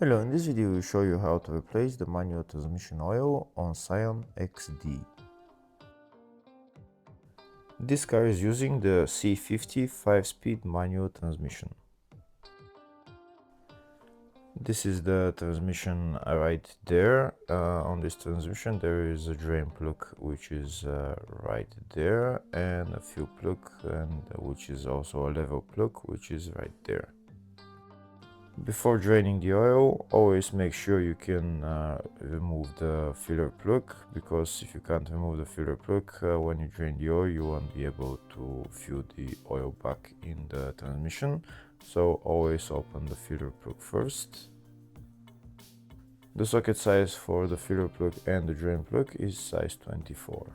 Hello, in this video we will show you how to replace the manual transmission oil on Scion XD. This car is using the C50 5-speed manual transmission. This is the transmission right there. On this transmission there is a drain plug which is right there, and a fuel plug, which is also a level plug which is right there. Before draining the oil, always make sure you can remove the filler plug, because if you can't remove the filler plug, when you drain the oil you won't be able to fill the oil back in the transmission. So always open the filler plug first. The socket size for the filler plug and the drain plug is size 24.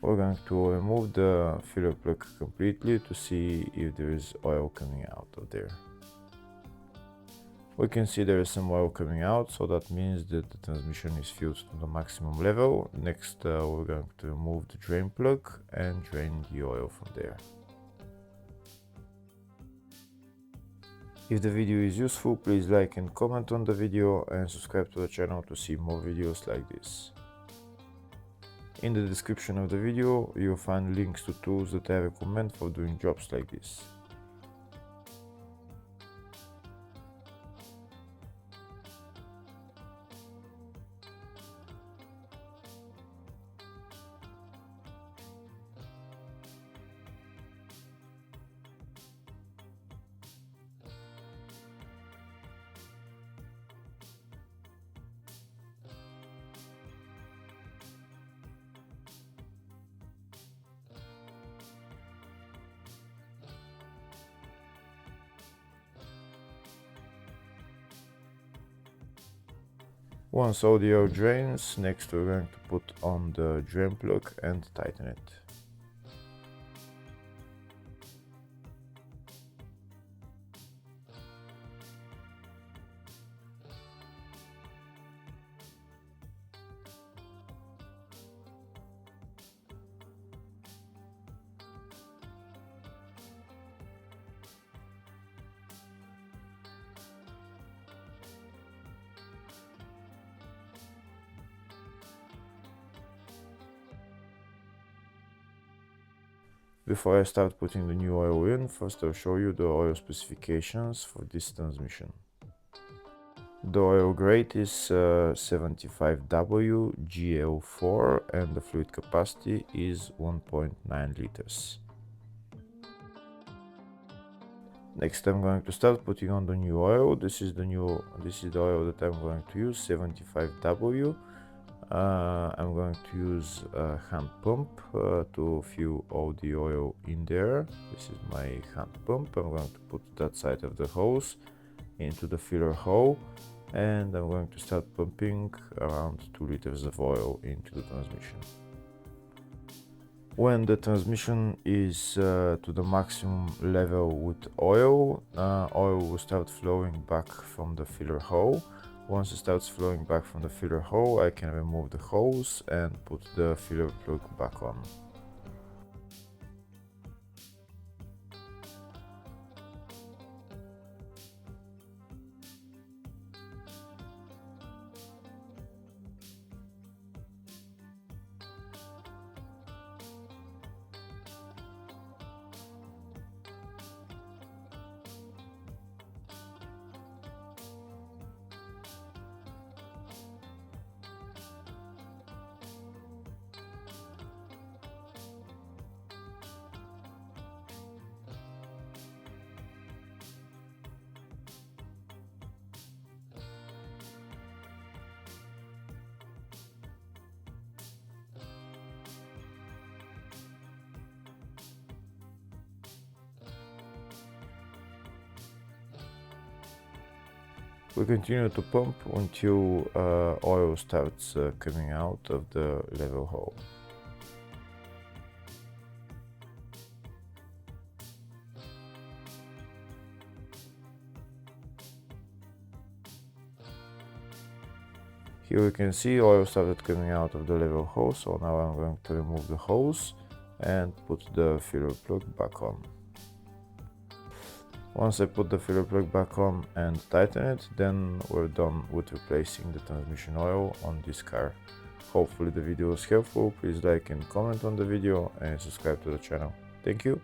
We're going to remove the filler plug completely to see if there is oil coming out of there. We can see there is some oil coming out, so that means that the transmission is filled to the maximum level. Next, we're going to remove the drain plug and drain the oil from there. If the video is useful, please like and comment on the video and subscribe to the channel to see more videos like this. In the description of the video, you'll find links to tools that I recommend for doing jobs like this. Once all the oil drains, next we're going to put on the drain plug and tighten it. Before I start putting the new oil in, first I'll show you the oil specifications for this transmission. The oil grade is 75W GL4 and the fluid capacity is 1.9 liters. Next I'm going to start putting on the new oil. This is the oil that I'm going to use, 75W. I'm going to use a hand pump to fill all the oil in there. This is my hand pump. I'm going to put that side of the hose into the filler hole, and I'm going to start pumping around 2 liters of oil into the transmission. When the transmission is to the maximum level with oil, oil will start flowing back from the filler hole. Once it starts flowing back from the filler hole, I can remove the hose and put the filler plug back on. We continue to pump until oil starts coming out of the level hole. Here we can see oil started coming out of the level hose, so now I'm going to remove the hose and put the filler plug back on. Once I put the filler plug back on and tighten it, then we're done with replacing the transmission oil on this car. Hopefully the video was helpful. Please like and comment on the video and subscribe to the channel. Thank you.